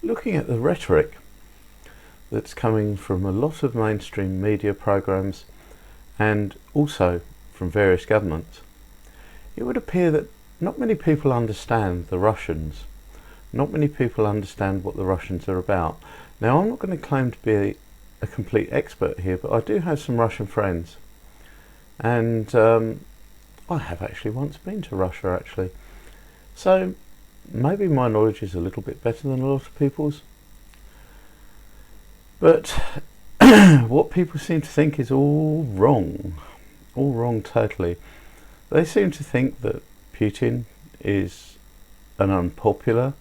looking at the rhetoric that's coming from a lot of mainstream media programs and also from various governments, it would appear that not many people understand the Russians. Not many people understand what the Russians are about. Now, I'm not going to claim to be a complete expert here, but I do have some Russian friends, and I have actually once been to Russia actually, so maybe my knowledge is a little bit better than a lot of people's, but what people seem to think is all wrong totally. They seem to think that Putin is an unpopular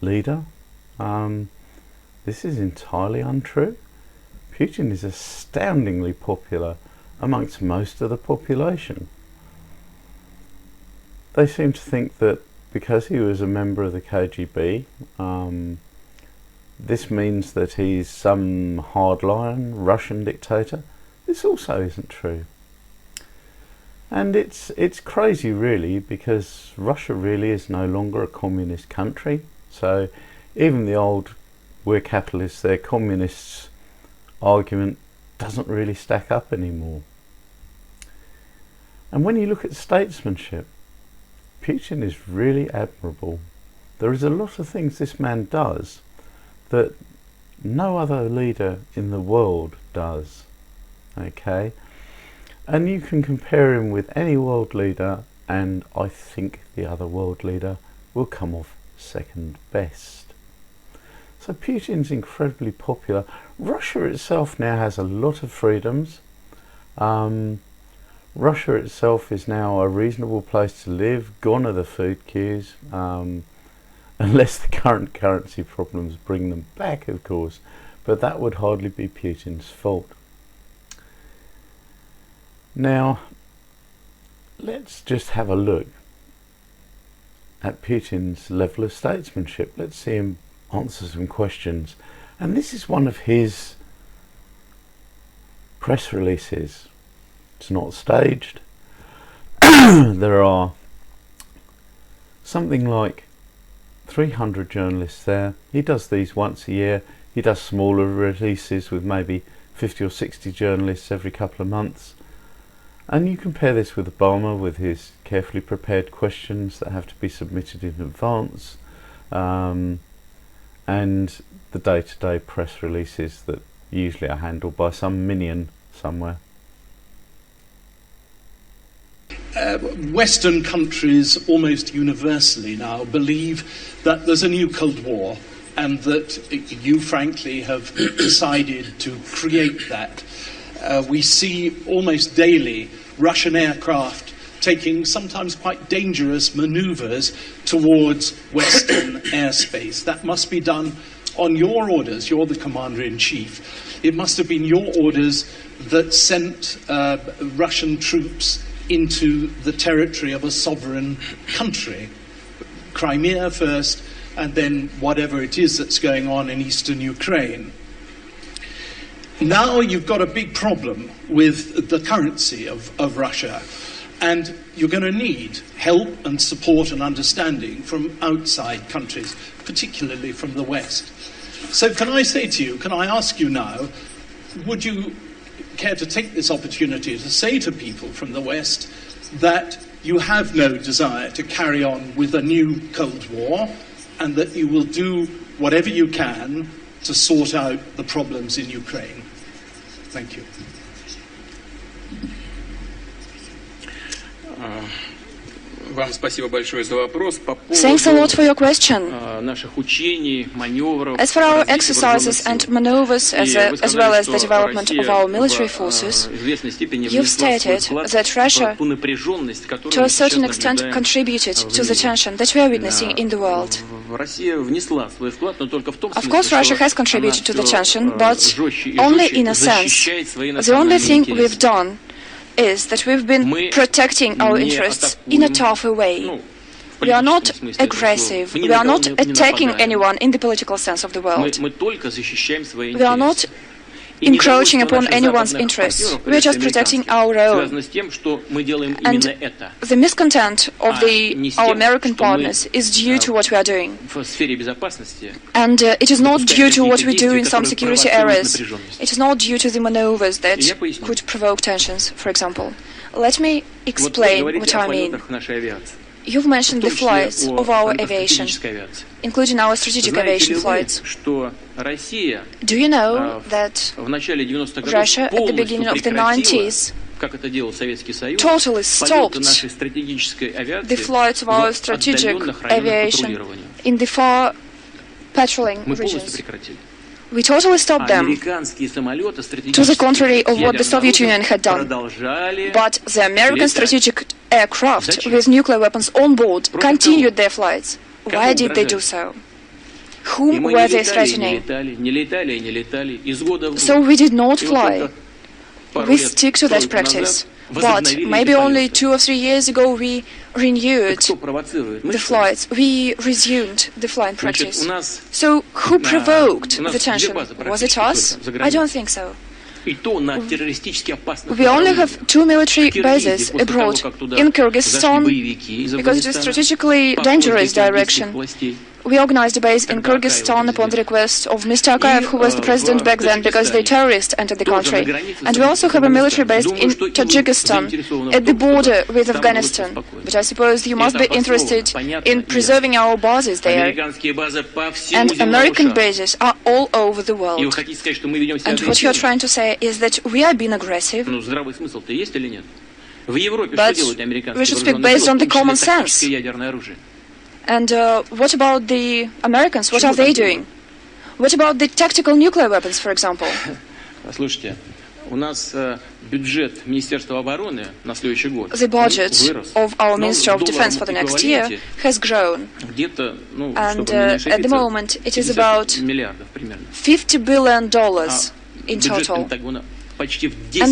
leader. This is entirely untrue. Putin is astoundingly popular amongst most of the population. They seem to think that because he was a member of the KGB, this means that he's some hardline Russian dictator. This also isn't true. And it's crazy really, because Russia really is no longer a communist country. So even the old "we're capitalists, they're communists" argument doesn't really stack up anymore. And when you look at statesmanship, Putin is really admirable. There is a lot of things this man does that no other leader in the world does. Okay? And you can compare him with any world leader, and I think the other world leader will come off second best. So Putin's incredibly popular. Russia itself now has a lot of freedoms. Russia itself is now a reasonable place to live. Gone are the food queues, unless the current currency problems bring them back, of course, but that would hardly be Putin's fault. Now, let's just have a look at Putin's level of statesmanship. Let's see him answer some questions. And this is one of his press releases. It's not staged. There are something like 300 journalists there. He does these once a year. He does smaller releases with maybe 50 or 60 journalists every couple of months. And you compare this with Obama, with his carefully prepared questions that have to be submitted in advance, and the day-to-day press releases that usually are handled by some minion somewhere. Western countries almost universally now believe that there's a new Cold War, and that you frankly have decided to create that. We see almost daily Russian aircraft taking sometimes quite dangerous maneuvers towards Western airspace. That must be done on your orders. You're the commander-in-chief. It must have been your orders that sent Russian troops into the territory of a sovereign country. Crimea first, and then whatever it is that's going on in eastern Ukraine. Now you've got a big problem with the currency of Russia, and you're going to need help and support and understanding from outside countries, particularly from the West. So can I say to you, can I ask you now, would you care to take this opportunity to say to people from the West that you have no desire to carry on with a new Cold War, and that you will do whatever you can to sort out the problems in Ukraine? Thank you. Thanks a lot for your question. As for our exercises and maneuvers, as well as the development of our military forces, you've stated that Russia, to a certain extent, contributed to the tension that we are witnessing in the world. Of course, Russia has contributed to the tension, but only in a sense. The only thing we've done is that we've been protecting our interests in a tougher way. We are not aggressive. We are not attacking anyone in the political sense of the word. We are not encroaching upon anyone's interests. We are just protecting our own. And the miscontent of our American partners is due to what we are doing. And it is not due to what we do in some security areas. It is not due to the maneuvers that could provoke tensions, for example. Let me explain what I mean. You've mentioned the flights of our aviation, including our strategic aviation flights. Do you know that Russia, at the beginning of the 90s, totally stopped the flights of our strategic aviation in the far patrolling regions? We totally stopped them, to the contrary of what the Soviet Union had done. But the American strategic aircraft with nuclear weapons on board continued their flights. Why did they do so? Whom were they threatening? So we did not fly. We stick to that practice. But maybe only 2 or 3 years ago we renewed the flights. We resumed the flying practice. So who provoked the tension? Was it us? I don't think so. We only have 2 military bases abroad in Kyrgyzstan because it is a strategically dangerous direction. We organized a base in Kyrgyzstan upon the request of Mr. Akayev, who was the president back then, because the terrorists entered the country. And we also have a military base in Tajikistan, at the border with Afghanistan. But I suppose you must be interested in preserving our bases there. And American bases are all over the world. And what you're trying to say is that we are being aggressive. But we should speak based on the common sense. And what about the Americans? What are they doing? What about the tactical nuclear weapons, for example? The budget of our Ministry of Defense for the next year has grown. And at the moment, it is about $50 billion in total. And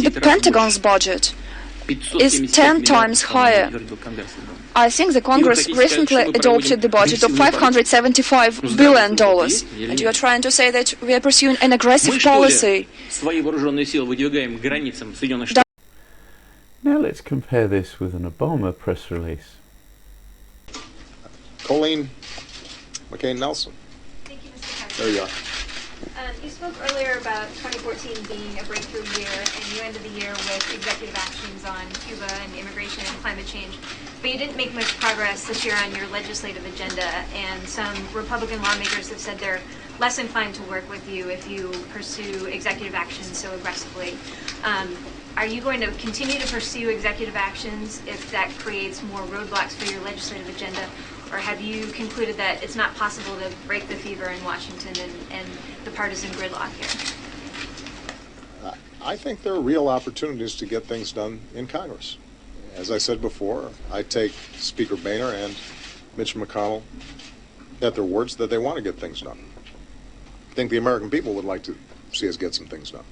the Pentagon's budget is 10 times higher. I think the Congress recently adopted the budget of $575 billion. And you are trying to say that we are pursuing an aggressive policy. Now let's compare this with an Obama press release. Colleen McCain-Nelson. Thank you, Mr. President. There you are. You spoke earlier about 2014 being a breakthrough year, and you ended the year with executive actions on Cuba and immigration and climate change. But you didn't make much progress this year on your legislative agenda, and some Republican lawmakers have said they're less inclined to work with you if you pursue executive actions so aggressively. Are you going to continue to pursue executive actions if that creates more roadblocks for your legislative agenda? Or have you concluded that it's not possible to break the fever in Washington and the partisan gridlock here? I think there are real opportunities to get things done in Congress. As I said before, I take Speaker Boehner and Mitch McConnell at their words that they want to get things done. I think the American people would like to see us get some things done.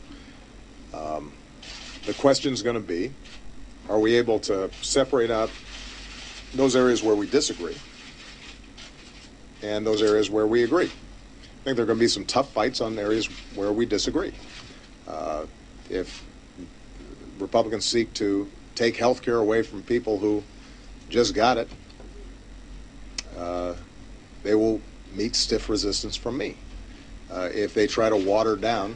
The question is going to be, are we able to separate out those areas where we disagree and those areas where we agree? I think there are going to be some tough fights on areas where we disagree. If Republicans seek to take health care away from people who just got it, they will meet stiff resistance from me. If they try to water down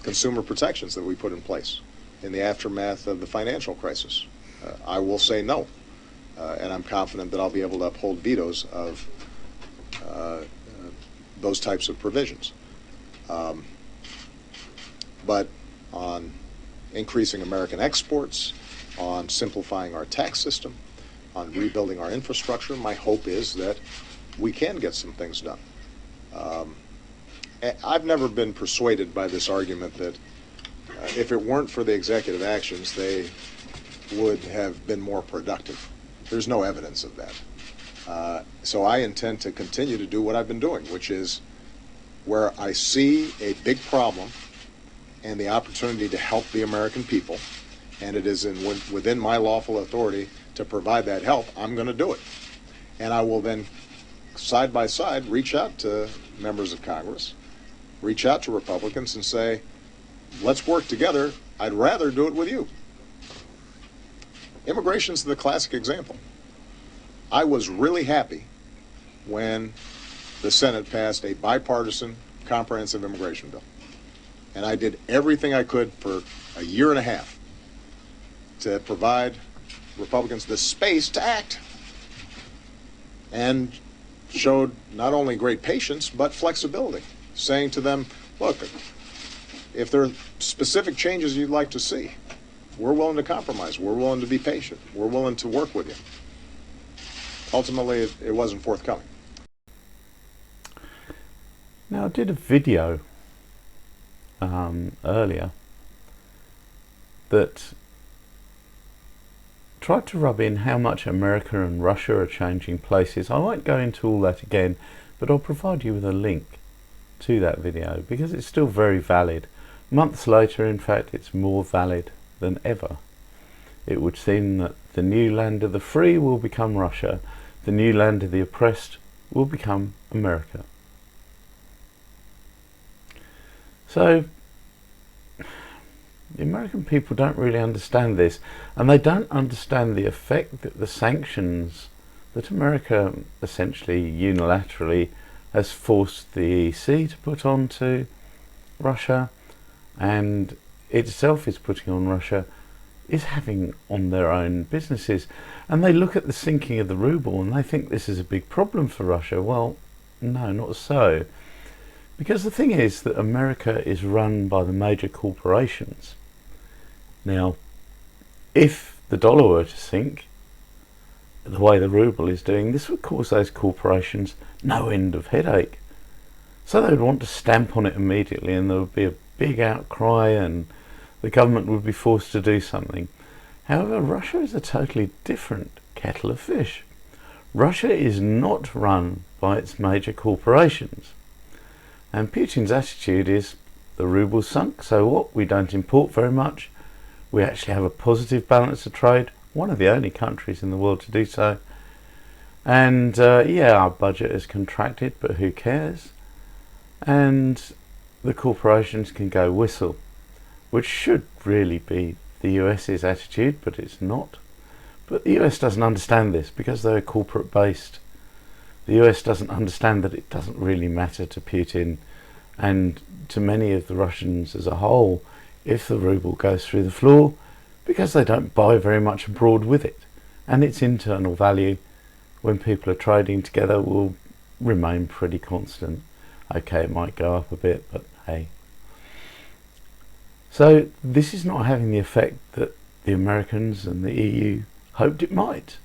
consumer protections that we put in place in the aftermath of the financial crisis, I will say no. And I'm confident that I'll be able to uphold vetoes of those types of provisions. But on increasing American exports, on simplifying our tax system, on rebuilding our infrastructure, my hope is that we can get some things done. I've never been persuaded by this argument that if it weren't for the executive actions, they would have been more productive. There's no evidence of that. So I intend to continue to do what I've been doing, which is where I see a big problem and the opportunity to help the American people, and it is within my lawful authority to provide that help, I'm going to do it. And I will then, side by side, reach out to members of Congress, reach out to Republicans and say, let's work together. I'd rather do it with you. Immigration's the classic example. I was really happy when the Senate passed a bipartisan comprehensive immigration bill. And I did everything I could for a year and a half to provide Republicans the space to act, and showed not only great patience but flexibility, saying to them, look, if there are specific changes you'd like to see, we're willing to compromise, we're willing to be patient, we're willing to work with you. Ultimately, it wasn't forthcoming. Now, I did a video earlier that tried to rub in how much America and Russia are changing places. I won't go into all that again, but I'll provide you with a link to that video because it's still very valid. Months later, in fact, it's more valid than ever. It would seem that the new land of the free will become Russia, the new land of the oppressed will become America. So the American people don't really understand this, and they don't understand the effect that the sanctions that America essentially unilaterally has forced the EC to put onto Russia, and itself is putting on Russia, is having on their own businesses. And they look at the sinking of the ruble and they think this is a big problem for Russia. Well, no, not so. Because the thing is that America is run by the major corporations. Now, if the dollar were to sink the way the ruble is doing, this would cause those corporations no end of headache. So they would want to stamp on it immediately, and there would be a big outcry and the government would be forced to do something. However, Russia is a totally different kettle of fish. Russia is not run by its major corporations. And Putin's attitude is, the ruble's sunk, so what? We don't import very much. We actually have a positive balance of trade, one of the only countries in the world to do so. And yeah, our budget is contracted, but who cares? And the corporations can go whistle, which should really be the US's attitude, but it's not. But the US doesn't understand this because they're corporate based. The US doesn't understand that it doesn't really matter to Putin and to many of the Russians as a whole if the ruble goes through the floor, because they don't buy very much abroad with it, and its internal value when people are trading together will remain pretty constant. Okay, it might go up a bit, but hey. So this is not having the effect that the Americans and the EU hoped it might.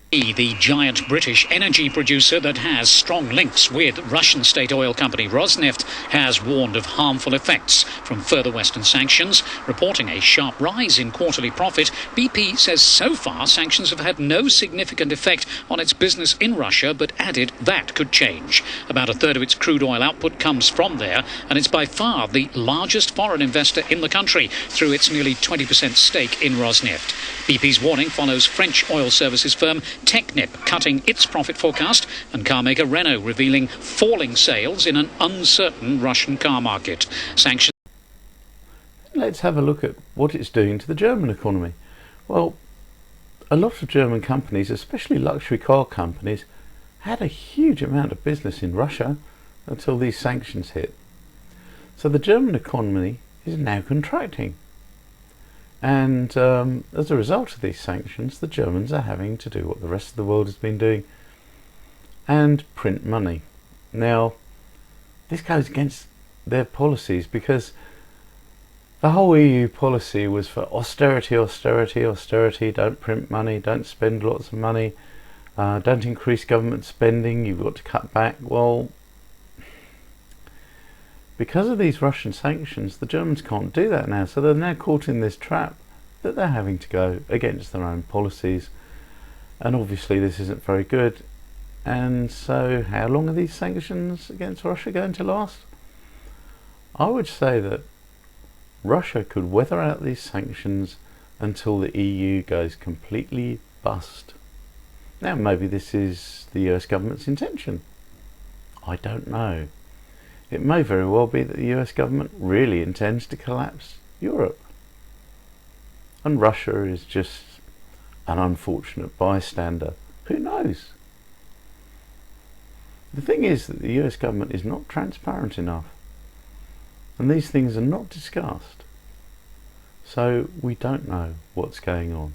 The giant British energy producer that has strong links with Russian state oil company Rosneft has warned of harmful effects from further Western sanctions. Reporting a sharp rise in quarterly profit, BP says so far sanctions have had no significant effect on its business in Russia, but added that could change. About a third of its crude oil output comes from there, and it's by far the largest foreign investor in the country through its nearly 20% stake in Rosneft. BP's warning follows French oil services firm Technip cutting its profit forecast, and carmaker Renault revealing falling sales in an uncertain Russian car market. Sanctions. Let's have a look at what it's doing to the German economy. Well, a lot of German companies, especially luxury car companies, had a huge amount of business in Russia until these sanctions hit. So the German economy is now contracting. And as a result of these sanctions, the Germans are having to do what the rest of the world has been doing and print money. Now, this goes against their policies, because the whole EU policy was for austerity, austerity, austerity. Don't print money, don't spend lots of money, don't increase government spending, you've got to cut back. Well, because of these Russian sanctions, the Germans can't do that now, so they're now caught in this trap that they're having to go against their own policies, and obviously this isn't very good. And so how long are these sanctions against Russia going to last? I would say that Russia could weather out these sanctions until the EU goes completely bust. Now, maybe this is the US government's intention. I don't know. It may very well be that the US government really intends to collapse Europe. And Russia is just an unfortunate bystander. Who knows? The thing is that the US government is not transparent enough. And these things are not discussed. So we don't know what's going on.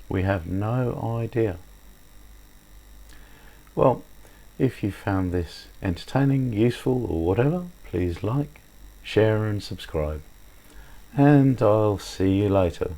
We have no idea. Well, if you found this entertaining, useful or whatever, please like, share and subscribe. And I'll see you later.